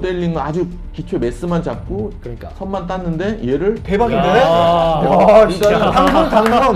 모델링은 아주 기초 매스만 잡고 그러니까 선만 땄는데 얘를 대박인데? 야, 진짜 당선.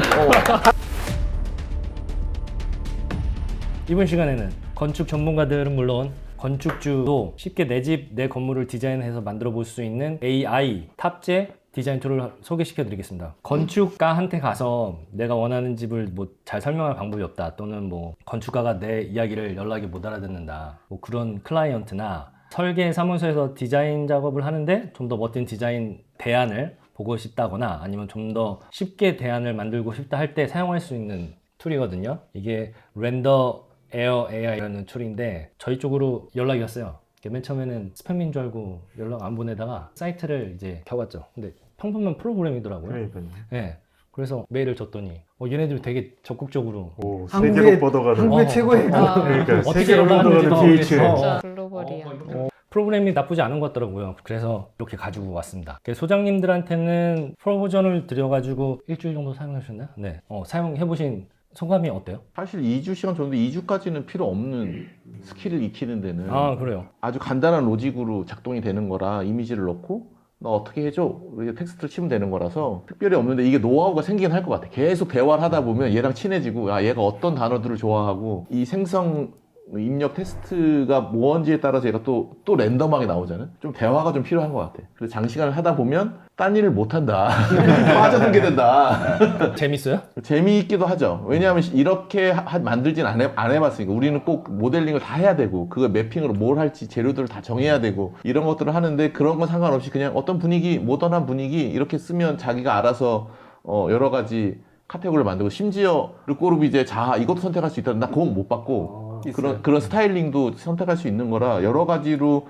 이번 시간에는 건축 전문가들은 물론 건축주도 쉽게 내 집, 내 건물을 디자인해서 만들어 볼 수 있는 AI 탑재 디자인 툴을 소개시켜 드리겠습니다. 건축가한테 가서 내가 원하는 집을 뭐 잘 설명할 방법이 없다, 또는 뭐 건축가가 내 이야기를 연락이 못 알아듣는다, 뭐 그런 클라이언트나 설계 사무소에서 디자인 작업을 하는데 좀 더 멋진 디자인 대안을 보고 싶다거나 아니면 좀 더 쉽게 대안을 만들고 싶다 할 때 사용할 수 있는 툴이거든요. 이게 렌더 에어 AI라는 툴인데 저희 쪽으로 연락이 왔어요. 맨 처음에는 스팸인 줄 알고 연락 안 보내다가 사이트를 이제 켜봤죠. 근데 평범한 프로그램이더라고요. 그러니까요. 네. 그래서 메일을 줬더니 얘네들이 되게 적극적으로 오, 한국의- 세계로 뻗어가는. 한국의 최고의 그러니까 어떻게 세계로 올라가는지도 뻗어가는 모르겠어. DHL. 진짜 글로벌이야. 프로그램이 나쁘지 않은 것 같더라고요. 그래서 이렇게 가지고 왔습니다. 소장님들한테는 프로 버전을 드려가지고 일주일 정도 사용하셨나요? 네. 사용해보신 소감이 어때요? 사실 2주 시간 줬는데 2주까지는 필요 없는 스킬을 익히는 데는 아, 그래요? 아주 간단한 로직으로 작동이 되는 거라 이미지를 넣고 너 어떻게 해줘? 이렇게 텍스트를 치면 되는 거라서 특별히 없는데 이게 노하우가 생기긴 할 것 같아. 계속 대화를 하다 보면 얘랑 친해지고 얘가 어떤 단어들을 좋아하고 이 생성 입력 테스트가 뭔지에 따라서 얘가 또 랜덤하게 나오잖아요. 좀 대화가 좀 필요한 것 같아. 그래서 장시간을 하다 보면 딴 일을 못한다. 빠져들게 된다. 재밌어요? 재미있기도 하죠. 왜냐하면 이렇게 만들진 안 해봤으니까. 우리는 꼭 모델링을 다 해야 되고 그거 매핑으로 뭘 할지 재료들을 다 정해야 되고 이런 것들을 하는데 그런 건 상관없이 그냥 어떤 분위기, 모던한 분위기 이렇게 쓰면 자기가 알아서 여러 가지 카테고리를 만들고, 심지어 르꼬르비 이제 이것도 선택할 수 있다. 나 그건 못 받고 그런 스타일링도 선택할 수 있는 거라 여러 가지로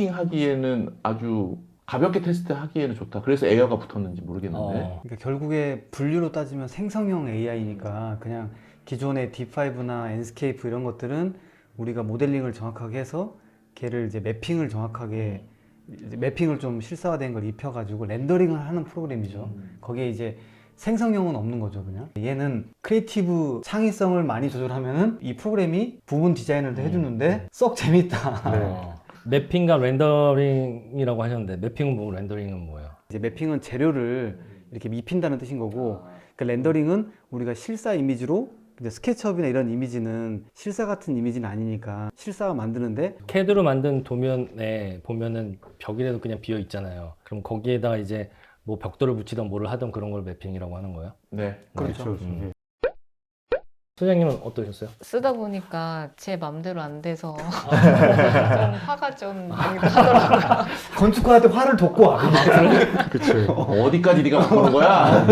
테스팅하기에는 아주 가볍게 테스트하기에는 좋다. 그래서 에어가 붙었는지 모르겠는데. 그러니까 결국에 분류로 따지면 생성형 AI니까 그냥 기존의 D5나 엔스케이프 이런 것들은 우리가 모델링을 정확하게 해서 걔를 이제 매핑을 정확하게 이제 매핑을 좀 실사화된 걸 입혀가지고 렌더링을 하는 프로그램이죠. 거기에 이제 생성형은 없는 거죠, 그냥. 얘는 크리에이티브 창의성을 많이 조절하면은 이 프로그램이 부분 디자인을 해주는데 썩 재밌다. 매핑과 렌더링이라고 하셨는데 매핑은 뭐고 렌더링은 뭐예요? 이제 매핑은 재료를 이렇게 입힌다는 뜻인 거고, 그 렌더링은 우리가 실사 이미지로, 근데 스케치업이나 이런 이미지는 실사 같은 이미지는 아니니까 실사화 만드는데, CAD로 만든 도면에 보면은 벽이라도 그냥 비어 있잖아요. 그럼 거기에다가 이제 뭐 벽돌을 붙이던 뭐를 하던 그런 걸 매핑이라고 하는 거예요? 네. 그렇죠. 소장님은 어떠셨어요? 쓰다 보니까 제 맘대로 안 돼서 좀 화가 좀 나기도 하더라고요. 건축가한테 화를 돋고 와. 그쵸. 어디까지 네가 바꾸는 거야?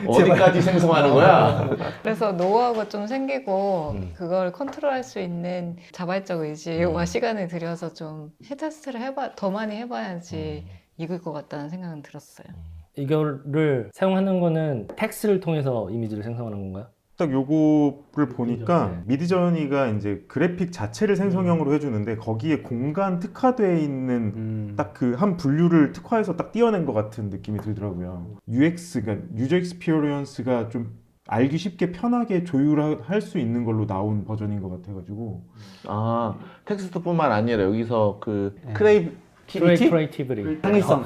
어디까지 생성하는 거야? 그래서 노하우가 좀 생기고 그걸 컨트롤할 수 있는 자발적 의지와 시간을 들여서 좀 테스트를 더 많이 해봐야지 이길 것 같다는 생각은 들었어요. 이거를 사용하는 거는 텍스트를 통해서 이미지를 생성하는 건가요? 딱 요거를 보니까 네. 미드저니가 이제 그래픽 자체를 생성형으로 해주는데 거기에 공간 특화되어 있는 딱 그 한 분류를 특화해서 딱 띄어낸 것 같은 느낌이 들더라고요. UX가 유저 익스피리언스가 좀 알기 쉽게 편하게 조율할 수 있는 걸로 나온 버전인 것 같아가지고. 텍스트뿐만 아니라 여기서 그 네. 크리에이티브리. 창의성.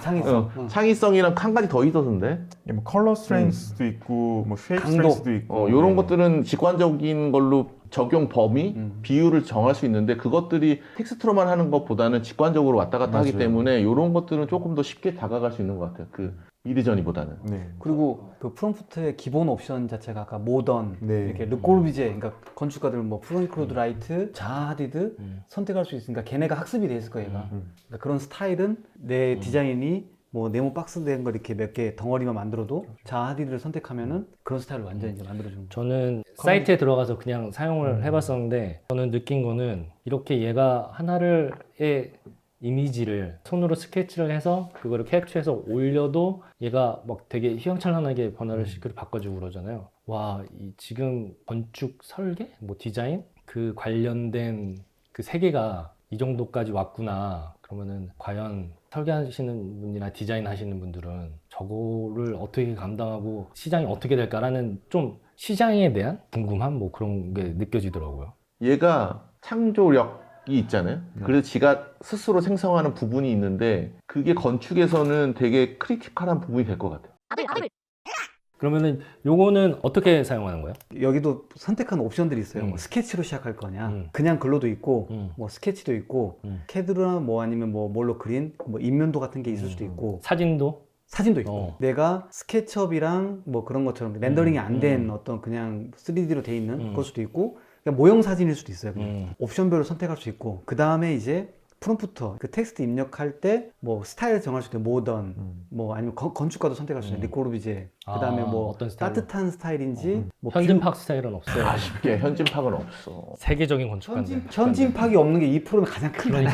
창의성이랑 한 가지 더 있었는데 뭐 컬러 스트렝스도 있고 뭐 쉐입 강도. 스트렝스도 있고 이런 네. 것들은 직관적인 걸로 적용 범위, 비율을 정할 수 있는데 그것들이 텍스트로만 하는 것보다는 직관적으로 왔다 갔다 하기 맞아요. 때문에 이런 것들은 조금 더 쉽게 다가갈 수 있는 것 같아요. 그 미드저니보다는. 네. 그리고 그 프롬프트의 기본 옵션 자체가 아까 모던, 네. 이렇게 르꼬르비제, 그러니까 건축가들 뭐 프랑크 로드 라이트, 자하 하디드 선택할 수 있으니까 걔네가 학습이 돼 있을 거예요, 얘가. 그러니까 그런 스타일은 내 디자인이 뭐 네모 박스 된 거 이렇게 몇 개 덩어리만 만들어도 자하 하디드를 선택하면은 그런 스타일을 완전히 이제 만들어주는 거예요. 저는 사이트에 들어가서 그냥 사용을 해봤었는데 저는 느낀 거는 이렇게 얘가 하나의 이미지를 손으로 스케치를 해서 그거를 캡처해서 올려도 얘가 막 되게 휘황찬란하게 변화를 시키고 바꿔주고 그러잖아요. 와, 지금 건축 설계? 뭐 디자인? 그 관련된 그 세계가 이 정도까지 왔구나. 그러면은 과연 설계하시는 분이나 디자인 하시는 분들은 저거를 어떻게 감당하고 시장이 어떻게 될까라는 좀 시장에 대한 궁금함 뭐 그런 게 느껴지더라고요. 얘가 창조력, 있잖아요. 그래서 지가 스스로 생성하는 부분이 있는데 그게 건축에서는 되게 크리티컬한 부분이 될 것 같아요. 그러면은 요거는 어떻게 사용하는 거예요? 여기도 선택하는 옵션들이 있어요. 뭐 음. 스케치로 시작할 거냐, 음. 그냥 글로도 있고, 음. 뭐 스케치도 있고, 음. 캐드나 뭐 아니면 뭐 뭘로 그린, 뭐 인면도 같은 게 있을 수도 있고, 사진도? 사진도 있고. 어. 내가 스케치업이랑 뭐 그런 것처럼 렌더링이 안 된 어떤 그냥 3D로 돼 있는 걸 수도 있고, 그냥 모형 사진일 수도 있어요. 그냥. 옵션별로 선택할 수 있고, 그 다음에 이제 프롬프터, 그 텍스트 입력할 때 뭐 스타일 정할 수 있고, 모던, 뭐 아니면 건축가도 선택할 수 있어요. 리코르비제. 그 다음에 아, 뭐 어떤 스타일로? 따뜻한 스타일인지, 뭐 현진팍 스타일은 없어요. 아쉽게 현진팍은 없어. 세계적인 건축가인데. 현진팍이 없는 게 2%는 가장 큰 거니까.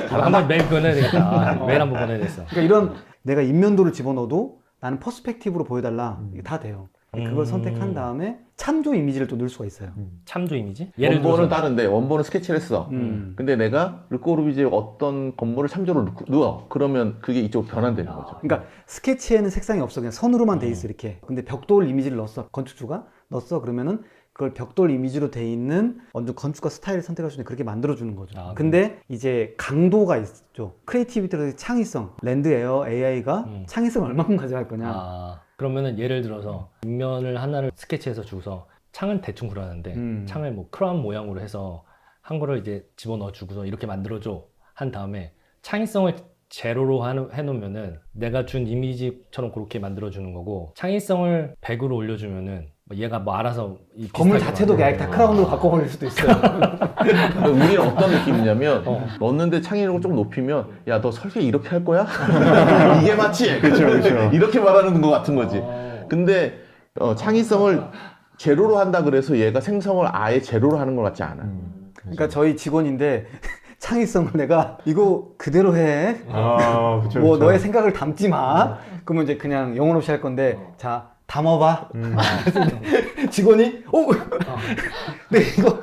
한번 메일 보내야 되겠다. 아, 메일 한번 보내야 되겠어. 그러니까 이런 내가 인면도를 집어넣어도 나는 퍼스펙티브로 보여달라. 이게 다 돼요. 그걸 선택한 다음에 참조 이미지를 또 넣을 수가 있어요. 참조 이미지? 예를 원본은 들어서 다른데 원본은 스케치를 했어. 근데 내가 르꼬르비제 어떤 건물을 참조로 넣어. 그러면 그게 이쪽으로 변환되는 거죠. 그러니까 스케치에는 색상이 없어. 그냥 선으로만 돼 있어 이렇게. 근데 벽돌 이미지를 넣었어. 건축주가 넣었어. 그러면은 그걸 벽돌 이미지로 돼 있는 어느 건축가 스타일을 선택할 수 있는 그렇게 만들어주는 거죠. 아, 근데 이제 강도가 있죠. 크리에이티비티로 창의성, 랜드 에어 AI가 창의성을 얼마큼 가져갈 거냐. 아, 그러면은 예를 들어서 윗면을 하나를 스케치해서 주고서 창은 대충 그러는데 창을 뭐 크라운 모양으로 해서 한 거를 이제 집어넣어 주고서 이렇게 만들어줘 한 다음에 창의성을 제로로 해놓으면은 내가 준 이미지처럼 그렇게 만들어주는 거고 창의성을 100으로 올려주면은 뭐 얘가 뭐 알아서 이 건물 비슷하게 자체도 그냥 만들고. 다 크라운으로 바꿔버릴 수도 있어요. 우리는 어떤 느낌이냐면 넣는데 창의력을 좀 높이면 야 너 설계 이렇게 할 거야? 이게 맞지? 그렇죠. 이렇게 말하는 것 같은 거지. 근데 창의성을 제로로 한다 그래서 얘가 생성을 아예 제로로 하는 것 같지 않아. 그러니까 저희 직원인데 창의성을 내가 이거 그대로 해. 아, 그쵸, 뭐 그쵸. 너의 생각을 담지 마. 그러면 이제 그냥 영혼 없이 할 건데 자 담아봐. 직원이 근데 이거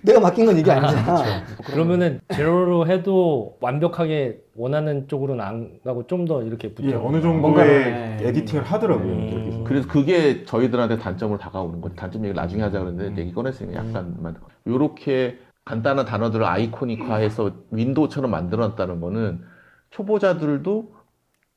내가 맡긴 건 이게 아니잖아. 그러면은 제로로 해도 완벽하게 원하는 쪽으로는 안 가고 좀 더 이렇게 예, 붙여 어느 뭔가를, 정도의 에디팅을 하더라고요. 여기서. 그래서 그게 저희들한테 단점으로 다가오는 거지. 단점 얘기 나중에 하자 그랬는데 얘기 꺼냈으니까 약간만. 요렇게 간단한 단어들을 아이코닉화해서 윈도우처럼 만들어놨다는 거는 초보자들도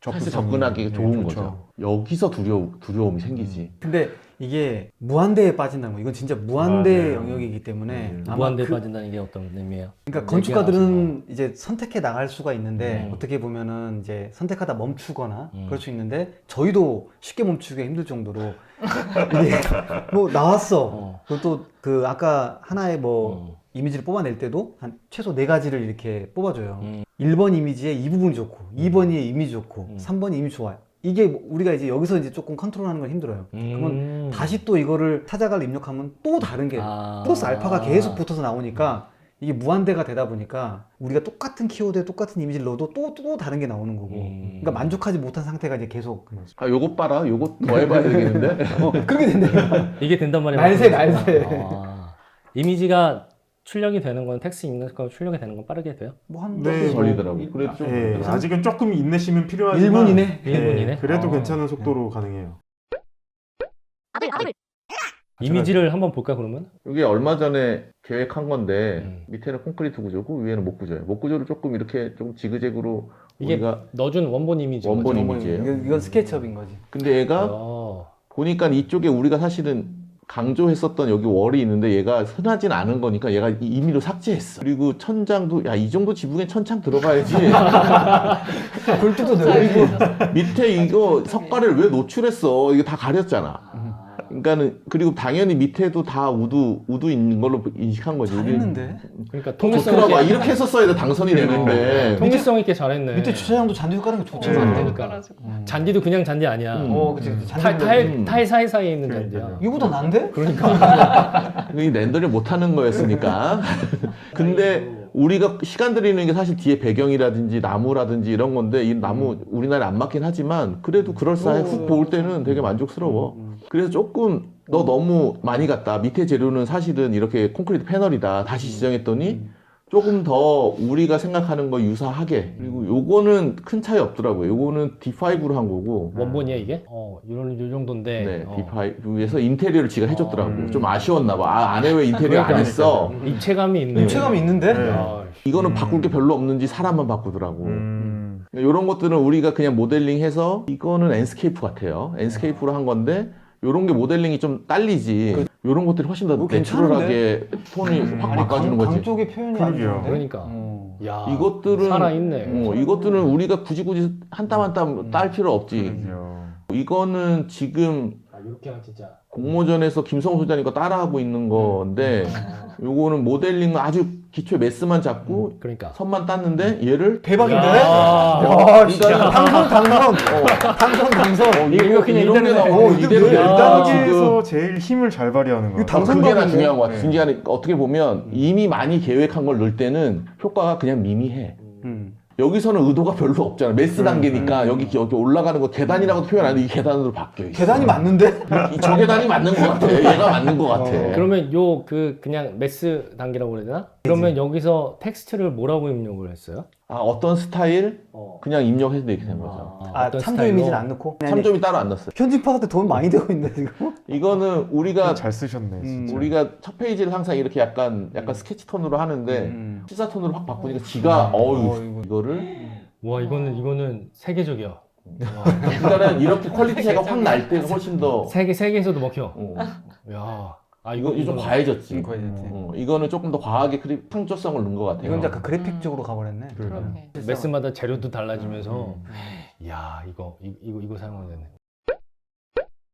사실 접근하기 좋은 거죠. 여기서 두려움이 생기지. 근데 이게 무한대에 빠진다는 거. 이건 진짜 무한대 네. 영역이기 때문에 아마 무한대 그- 빠진다는 게 어떤 의미예요? 그러니까 건축가들은 이제 선택해 나갈 수가 있는데 어떻게 보면은 이제 선택하다 멈추거나 그럴 수 있는데 저희도 쉽게 멈추기가 힘들 정도로 이게 뭐 나왔어. 그리고 또 그 아까 하나의 뭐 이미지를 뽑아낼 때도 한 최소 4가지를 이렇게 뽑아줘요. 1번 이미지에 이 부분이 좋고 2번이 이미지 좋고 3번이 이미지 좋아요. 이게 뭐 우리가 이제 여기서 이제 조금 컨트롤하는 건 힘들어요. 그러면 다시 또 이거를 찾아갈 입력하면 또 다른 게 플러스 알파가 계속 붙어서 나오니까 이게 무한대가 되다 보니까 우리가 똑같은 키워드에 똑같은 이미지를 넣어도 또 다른 게 나오는 거고 그러니까 만족하지 못한 상태가 이제 계속 아, 요것 봐라. 요것 더 해봐야 되겠는데? 그렇게 된다니까. 이게 된단 말이에요. 날새. 아, 이미지가 출력이 되는 건 텍스트 입는 거 출력이 되는 건 빠르게 돼요? 뭐한 네. 걸리더라고. 그래도 좀 예, 아직은 조금 인내심은 필요하지만 1분 이내? 1분 이내? 그래도 아. 괜찮은 속도로 가능해요. 이미지를 한번 볼까 그러면? 이게 얼마 전에 계획한 건데 밑에는 콘크리트 구조고 위에는 목 구조예요. 목 구조를 조금 이렇게 좀 지그재그로 이게 우리가 넣어준 원본 이미지. 원본 이미지예요. 이건 스케치업인 거지. 근데 얘가 보니까 이쪽에 우리가 사실은 강조했었던 여기 월이 있는데 얘가 흔하진 않은 거니까 얘가 임의로 삭제했어. 그리고 천장도 야 이 정도 지붕에 천창 들어가야지. 굴뚝도 늘리고 밑에 이거 석가래를 왜 노출했어? 이거 다 가렸잖아. 그러니까는 그리고 당연히 밑에도 다 우드 있는 걸로 인식한 거지. 우리 잘했는데 그러니까 통일성 좋더라고. 있게, 이렇게 했었어야 돼 당선이 되는데. 통일성 있게 잘했네. 밑에 주차장도 잔디도 깔은 게 좋잖아. 그러니까. 깔아주고. 잔디도 그냥 잔디 아니야. 그치. 타일 사이사이에 있는 잔디야. 이거보다 난데? 이 렌더링 못하는 거였으니까. 근데 우리가 시간 들이는 게 사실 뒤에 배경이라든지 나무라든지 이런 건데 이 나무 우리나라에 안 맞긴 하지만 그래도 그럴싸해. 훅 볼 때는 되게 만족스러워. 그래서 조금 너 너무 많이 갔다. 밑에 재료는 사실은 이렇게 콘크리트 패널이다. 다시 지정했더니 조금 더 우리가 생각하는 거 유사하게 그리고 요거는 큰 차이 없더라고요. 요거는 D5로 한 거고 원본이야 이게? 이런 요 정도인데. 네, D5에서 인테리어를 지가 해줬더라고. 좀 아쉬웠나 봐. 안에 왜 인테리어 그러니까. 안 했어? 입체감이 있네. 입체감이 있는데? 네. 야, 이거는 바꿀 게 별로 없는지 사람만 바꾸더라고. 이런 것들은 우리가 그냥 모델링해서 이거는 엔스케이프 같아요. 엔스케이프로 한 건데 이런 게 모델링이 좀 딸리지. 이런 것들이 훨씬 더 내추럴하게 톤이 확 바꿔주는 거지. 강 쪽의 표현이 그러게요. 아니던데? 그러니까. 야, 이것들은 살아있네. 이것들은 우리가 굳이 한 땀 한 땀 딸 필요 없지. 그러게요. 이거는 지금 이렇게 하면 진짜. 공모전에서 김성호 소장님 거 따라하고 있는 건데 요거는 모델링 아주 기초의 매스만 잡고 그러니까. 선만 땄는데 얘를 대박인데? 야. 야, 진짜 당선. 이거 그냥 이런 게 이대로 나오고 돼. 이대로 야. 됐다 지금. 1단계에서 제일 힘을 잘 발휘하는 거 같아요. 그게 나 중요한 것 같아. 네. 중요한 어떻게 보면 이미 많이 계획한 걸 넣을 때는 효과가 그냥 미미해. 여기서는 의도가 별로 없잖아. 매스 단계니까 여기 올라가는 거 계단이라고 표현 안 해. 이 계단으로 바뀌어. 있어. 계단이 맞는데? 저 계단이 맞는 것 같아. 얘가 맞는 것 같아. 그러면 요 그냥 메스 단계라고 그래야 되나? 그러면 여기서 텍스트를 뭐라고 입력을 했어요? 어떤 스타일 그냥 입력해서 이렇게 된 거죠. 어떤 참조 스타일로? 이미지는 안 넣고? 3점이 따로 안 넣었어요. 편집하는데 돈 많이 되고 있는데 지금? 이거는 우리가 잘 쓰셨네 진짜. 우리가 첫 페이지를 항상 이렇게 약간 스케치 톤으로 하는데 시사 톤으로 확 바꾸니까 지가 이거를 와 이거는 세계적이야. 그러니까는 이렇게 퀄리티 차이가 확 날 때가 훨씬 더 세계에서도 먹혀. 어. 야, 이거 좀 과해졌지. 과해졌지. 이거는 조금 더 과하게 창조성을 넣은 것 같아요. 이건 약간 그래픽 쪽으로 가버렸네. 그러게. 메스마다 재료도 달라지면서 야 이거 사용해야 되네.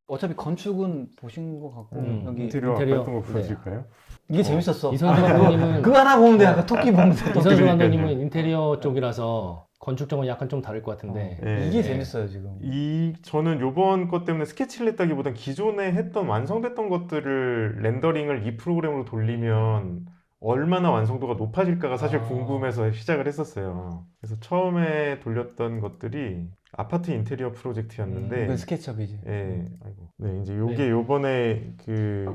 어차피 건축은 보신 것 같고 여기 인테리어 인테리어. 같은 거 보여줄까요? 이게 재밌었어. 이선수 감독님은 그거 하나 보면 돼. 약간 토끼 보면 돼. 이선수 감독님은 인테리어 쪽이라서 건축적은 약간 좀 다를 것 같은데. 네. 이게 재밌어요 지금. 저는 요번 것 때문에 스케치를 했다기보단 기존에 했던 완성됐던 것들을 렌더링을 이 프로그램으로 돌리면 얼마나 완성도가 높아질까가 사실 궁금해서 시작을 했었어요. 그래서 처음에 돌렸던 것들이 아파트 인테리어 프로젝트였는데 이건 스케치업이지. 예, 아이고. 네, 이제 요게 요번에 그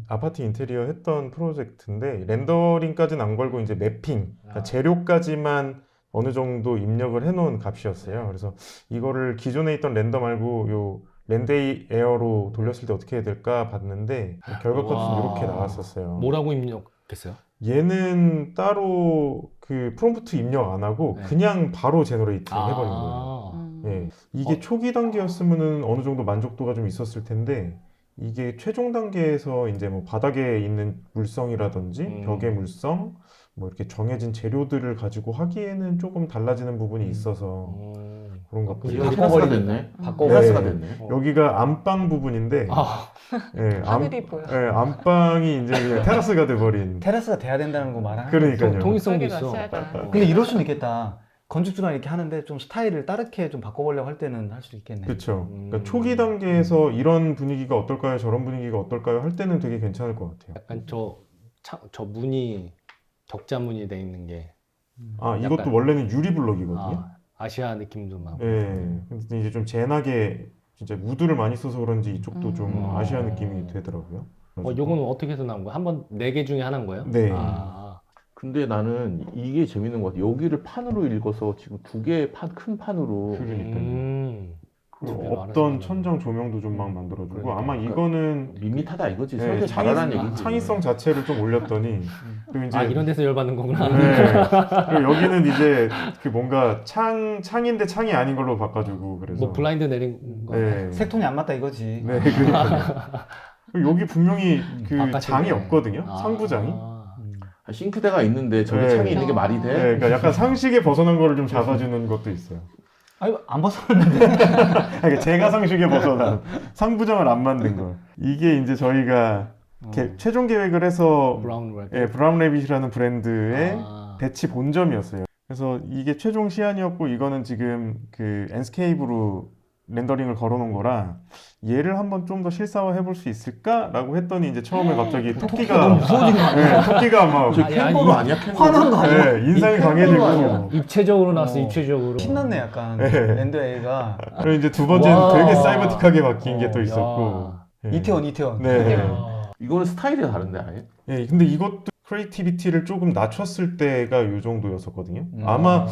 아파트 인테리어 했던 프로젝트인데 렌더링까지는 안 걸고 이제 매핑, 그러니까 재료까지만 어느 정도 입력을 해놓은 값이었어요. 그래서 이거를 기존에 있던 렌더 말고 요 렌데이 에어로 돌렸을 때 어떻게 해야 될까 봤는데 결과 값은 이렇게 나왔었어요. 뭐라고 입력했어요? 얘는 따로 그 프롬프트 입력 안 하고 네. 그냥 바로 제너레이트 해버린 거예요. 예, 이게 초기 단계였으면은 어느 정도 만족도가 좀 있었을 텐데 이게 최종 단계에서 이제 뭐 바닥에 있는 물성이라든지 벽의 물성, 뭐 이렇게 정해진 재료들을 가지고 하기에는 조금 달라지는 부분이 있어서 그런 것 같아요. 이거 테라스가 됐네. 테라스가 됐네. 여기가 안방 부분인데, 예, 하늘이 보여. 예, 안방이 이제 그냥 테라스가 돼버린. 테라스가 돼야 된다는 거 말하는. 그러니까요. 통일성도 거기가 있어. 세다. 근데 이럴 수는 있겠다. 건축주가 이렇게 하는데 좀 스타일을 다르게 좀 바꿔보려고 할 때는 할 수도 있겠네. 그렇죠. 그러니까 초기 단계에서 이런 분위기가 어떨까요? 저런 분위기가 어떨까요? 할 때는 되게 괜찮을 것 같아요. 약간 저 문이 격자문이 돼 있는 게 이것도 약간- 원래는 유리블럭이거든요. 아시아 느낌도 나고. 예. 근데 이제 좀 진하게 진짜 우드를 많이 써서 그런지 이쪽도 좀 아시아 느낌이 되더라고요. 요거는 어떻게 해서 나온 거야? 한번 4개 중에 하나인 거예요? 네. 근데 나는 이게 재밌는 것 같아. 여기를 판으로 읽어서 지금 두 개의 큰 판으로 음. 없던 천정 조명도 좀 막 만들어주고 그러니까. 아마 이거는 밋밋하다 이거지. 네, 설계 잘하라는 얘기지. 창의성 자체를 좀 올렸더니 그리고 이제 이런 데서 열받는 거구나. 네. 그리고 여기는 이제 그 뭔가 창인데 창이 아닌 걸로 바꿔주고 그래서 뭐 블라인드 내린 거. 네. 색톤이 안 맞다 이거지. 네, 그러니까요. 그리고 여기 분명히 그 바깥에 장이 있네. 없거든요. 상부장이. 싱크대가 있는데 저기 네. 창이 있는 게 말이 돼? 네, 그러니까 약간 상식에 벗어난 거를 좀 잡아주는 것도 있어요. 아니 안 벗어났는데. 그러니까 제가 상식에 벗어난 상부장을 안 만든 거. 이게 이제 저희가 최종 계획을 해서 브라운 랩. 브라운 래빗이라는 브랜드의 아. 배치 본점이었어요. 그래서 이게 최종 시안이었고 이거는 지금 그 엔스케이프로 렌더링을 걸어놓은 거라 얘를 한번 좀 더 실사화 해볼 수 있을까라고 했더니 이제 처음에 갑자기 토끼가 무서워지는 거 네, 토끼가 막 저 아니, 캥거루 아니, 아니야? 캥거루? 화난 거 아니야? 네, 인상이 강해지고 입체적으로 나왔어. 입체적으로. 신났네 약간. 네. 랜드 A가 그리고 이제 두 번째는 와. 되게 사이버틱하게 바뀐 게 또 있었고 야. 네. 이태원. 네. 이거는 스타일이 다른데 아예? 네, 근데 이것도 크리에이티비티를 조금 낮췄을 때가 이 정도였었거든요. 아마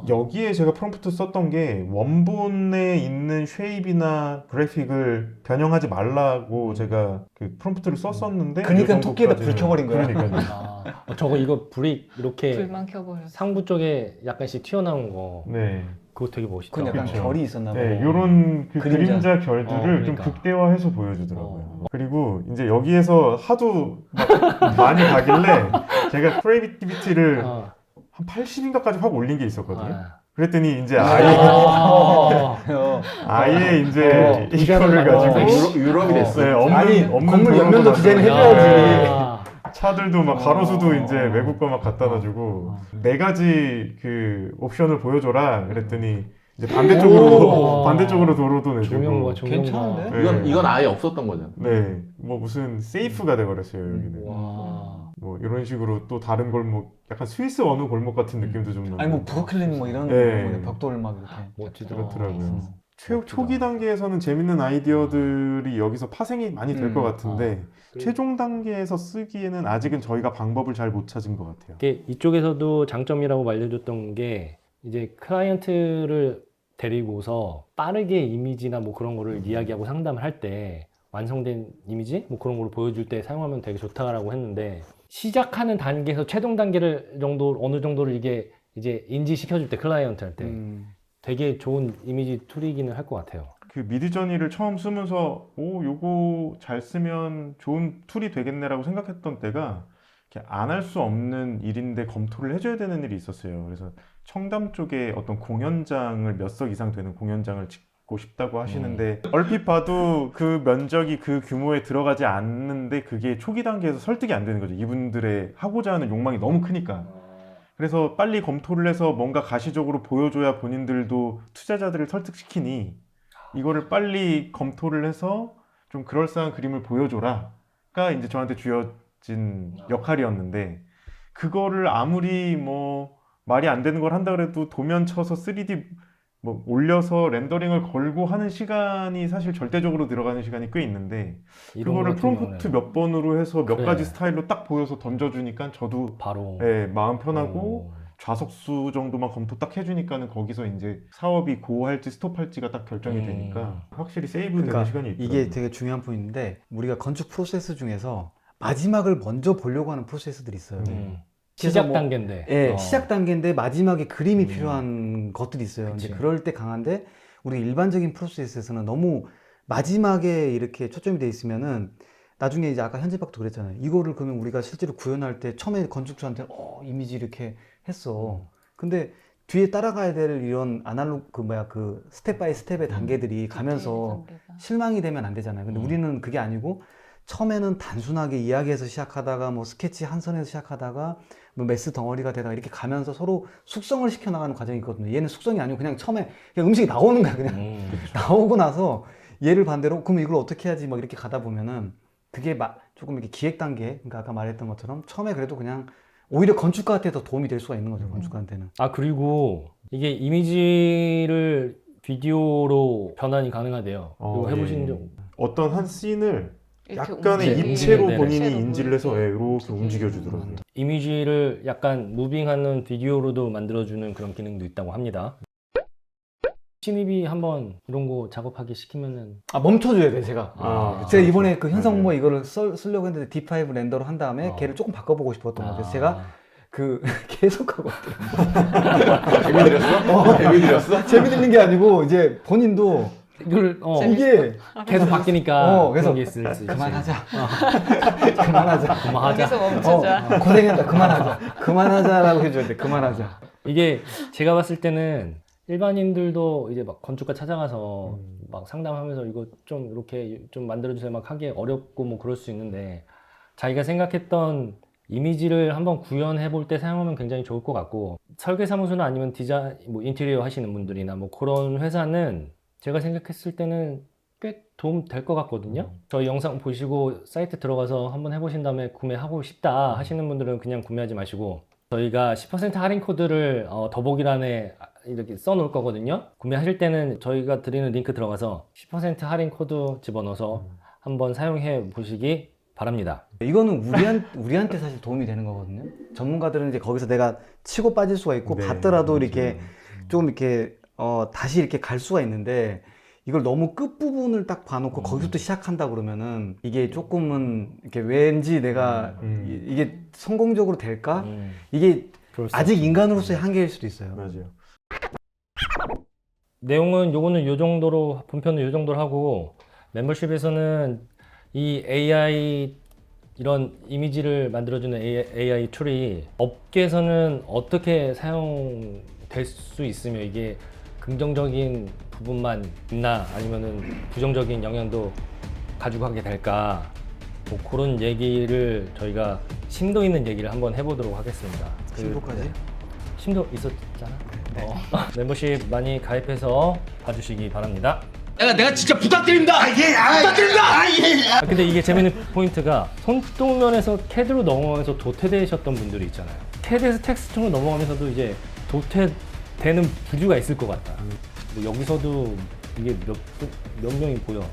여기에 제가 프롬프트 썼던 게 원본에 있는 쉐입이나 그래픽을 변형하지 말라고 제가 그 프롬프트를 썼었는데 그러니까 이 토끼에다 정도까지는- 불 켜버린 거야. 그러니까요. 저거 이거 불이 이렇게 불만 켜버렸어. 상부 쪽에 약간씩 튀어나온 거 네. 그거 되게 멋있다. 그건 약간 그쵸. 결이 있었나 봐요. 네, 요런 그 그림자. 그림자 결들을 좀 그러니까. 극대화해서 보여주더라고요. 그리고 이제 여기에서 하도 막 많이 가길래 제가 크리에이티비티를 어. 한 80인가까지 확 올린 게 있었거든요. 아. 그랬더니 이제 아예 어. 아예 이제 이거를 어. 가지고 유럽이 됐어. 네, 없는 아니, 없는 건물 도로도 옆면도 막 디자인 들어가고 해줘야지. 야. 차들도 막 가로수도 어. 이제 외국 거 막 갖다 놔주고 네 가지 그 옵션을 보여줘라 그랬더니 이제 오. 반대쪽으로 도로도 조명과 내주고 조명과. 괜찮은데? 이건 이건 아예 없었던 거잖아. 네, 뭐 무슨 세이프가 돼버렸어요 여기는. 와. 뭐 이런 식으로 또 다른 골목, 약간 스위스 어느 골목 같은 느낌도 좀 나고. 아니 뭐 브루클린 뭐 이런 네. 뭐 벽돌 막 이렇게. 멋지다. 그렇더라고요. 초기 단계에서는 재밌는 아이디어들이 여기서 파생이 많이 될 것 같은데 최종 단계에서 쓰기에는 아직은 저희가 방법을 잘 못 찾은 것 같아요. 이게 이쪽에서도 장점이라고 알려줬던 게 이제 클라이언트를 데리고서 빠르게 이미지나 뭐 그런 거를 이야기하고 상담을 할 때 완성된 이미지 뭐 그런 거를 보여줄 때 사용하면 되게 좋다라고 했는데 시작하는 단계에서 최종 단계를 정도 어느 정도를 이게 이제 인지시켜줄 때 클라이언트한테 되게 좋은 이미지 툴이기는 할 것 같아요. 그 미드저니를 처음 쓰면서 요거 잘 쓰면 좋은 툴이 되겠네라고 생각했던 때가 안 할 수 없는 일인데 검토를 해줘야 되는 일이 있었어요. 그래서 청담 쪽에 어떤 공연장을 몇 석 이상 되는 공연장을 짓고 싶다고 하시는데 얼핏 봐도 그 면적이 그 규모에 들어가지 않는데 그게 초기 단계에서 설득이 안 되는 거죠. 이분들의 하고자 하는 욕망이 너무 크니까. 그래서 빨리 검토를 해서 뭔가 가시적으로 보여줘야 본인들도 투자자들을 설득시키니 이거를 빨리 검토를 해서 좀 그럴싸한 그림을 보여줘라가 이제 저한테 주어진 역할이었는데 그거를 아무리 뭐 말이 안 되는 걸 한다 그래도 도면 쳐서 3D 뭐 올려서 렌더링을 걸고 하는 시간이 사실 절대적으로 들어가는 시간이 꽤 있는데 이런 그거를 거 같은 프롬프트 경우는 몇 번으로 해서 몇 그래. 가지 스타일로 딱 보여서 던져주니까 저도 바로 마음 편하고 어. 좌석수 정도만 검토 딱 해주니까는 거기서 이제 사업이 고할지 스톱할지가 딱 결정이 되니까 확실히 세이브 되는 그러니까 시간이 있더라고요. 이게 되게 중요한 포인트인데 우리가 건축 프로세스 중에서 마지막을 먼저 보려고 하는 프로세스들이 있어요. 시작 뭐- 단계인데 예, 시작 단계인데 마지막에 그림이 필요한 것들이 있어요. 그치. 이제 그럴 때 강한데 우리 일반적인 프로세스에서는 너무 마지막에 이렇게 초점이 돼 있으면은 나중에 이제 아까 현재박도 그랬잖아요. 이거를 그러면 우리가 실제로 구현할 때 처음에 건축주한테 이미지 이렇게 했어. 근데 뒤에 따라가야 될 이런 아날로그 그 스텝 바이 스텝의 단계들이 가면서 실망이 되면 안 되잖아요. 근데 우리는 그게 아니고 처음에는 단순하게 이야기해서 시작하다가 뭐 스케치 한 선에서 시작하다가 뭐 메스 덩어리가 되다가 이렇게 가면서 서로 숙성을 시켜 나가는 과정이 있거든요. 얘는 숙성이 아니고 그냥 처음에 그냥 음식이 나오는 거야. 그냥 나오고 나서 얘를 반대로 그럼 이걸 어떻게 해야지 막 이렇게 가다 보면은 그게 조금 이렇게 기획 단계, 그러니까 아까 말했던 것처럼 처음에 그래도 그냥 오히려 건축가한테 더 도움이 될 수가 있는 거죠. 건축가한테는. 아 그리고 이게 이미지를 비디오로 변환이 가능하대요. 이거 해보신 적? 어떤 한 씬을 이렇게 약간의 움직이는 입체로 네네. 본인이 입체로 인지를 해서 보이게 이렇게 움직여주더라고요. 이미지를 약간 무빙하는 비디오로도 만들어주는 그런 기능도 있다고 합니다. 신입이 한번 이런 거 작업하기 시키면은 멈춰줘야 돼, 제가. 아, 제가 이번에 그 현성모 네. 이거를 쓰려고 했는데 D5 렌더로 한 다음에 걔를 조금 바꿔보고 싶었던 거죠. 그래서 아. 제가 계속 하고 있대요. 재미들였어? 재미들였어? 재미있는 게 아니고 이제 본인도 이걸 이게 계속 바뀌니까 그래서 그런 게 있을 수 있지. 그만하자. 그만하자. 그만하자. 여기서 멈추자. 고생했다. 그만하자. 그만하자라고 해줘야 돼. 그만하자. 이게 제가 봤을 때는 일반인들도 이제 막 건축가 찾아가서 막 상담하면서 이거 좀 이렇게 좀 만들어주세요 막 하기 어렵고 뭐 그럴 수 있는데 자기가 생각했던 이미지를 한번 구현해 볼 때 사용하면 굉장히 좋을 것 같고 설계사무소나 아니면 디자인 뭐 인테리어 하시는 분들이나 뭐 그런 회사는 제가 생각했을 때는 꽤 도움 될 것 같거든요. 저희 영상 보시고 사이트 들어가서 한번 해보신 다음에 구매하고 싶다 하시는 분들은 그냥 구매하지 마시고 저희가 10% 할인 코드를 더보기란에 이렇게 써놓을 거거든요. 구매하실 때는 저희가 드리는 링크 들어가서 10% 할인 코드 집어넣어서 한번 사용해 보시기 바랍니다. 이거는 우리한테 사실 도움이 되는 거거든요. 전문가들은 이제 거기서 내가 치고 빠질 수가 있고 네, 봤더라도 맞아요. 이렇게 좀 이렇게 다시 이렇게 갈 수가 있는데 이걸 너무 끝부분을 딱 봐놓고 거기서부터 시작한다 그러면은 이게 조금은 이렇게 왠지 내가 이게 성공적으로 될까? 이게 그럴 수 아직 인간으로서의 한계일 수도 있어요. 맞아요. 내용은 요거는 요 정도로 본편은 요 정도로 하고 멤버십에서는 이 AI 이런 이미지를 만들어주는 AI 툴이 업계에서는 어떻게 사용될 수 있으며 이게 긍정적인 부분만 있나 아니면은 부정적인 영향도 가지고 가게 될까 뭐 그런 얘기를 저희가 심도 있는 얘기를 한번 해보도록 하겠습니다. 신고까지? 심도 있었잖아. 멤버십 많이 가입해서 봐주시기 바랍니다. 내가 진짜 부탁드립니다. 부탁드립니다. 근데 이게 재밌는 포인트가 손동면에서 CAD로 넘어가면서 도태되셨던 분들이 있잖아요. CAD에서 텍스처로 넘어가면서도 이제 도태되는 부류가 있을 것 같다. 뭐 여기서도 이게 몇 명이 보여?